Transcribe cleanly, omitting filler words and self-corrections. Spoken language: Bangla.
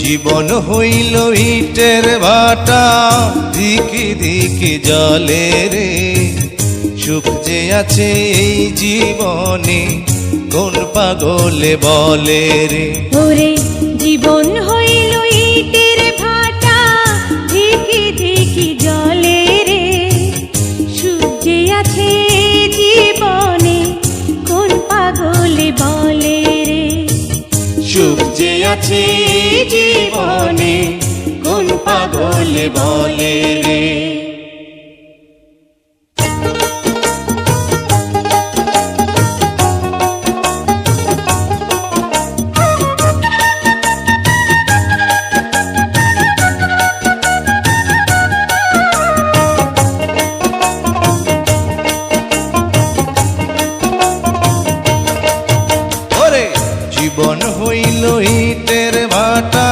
জীবন হইল ইটের ভাটা, দিকে দিকে জলে রে। সুখ যে আছে এই জীবনে, কোন পাগলে বলে রে। ওরে জীবন হইল ইটের ভাটা, দিকে দিকে জলে রে। সুখ যে আছে জীবনে, কোন পাগলে বলে রে। সুখ যে আছে জীবনে, কোন পাগলে বলে রে।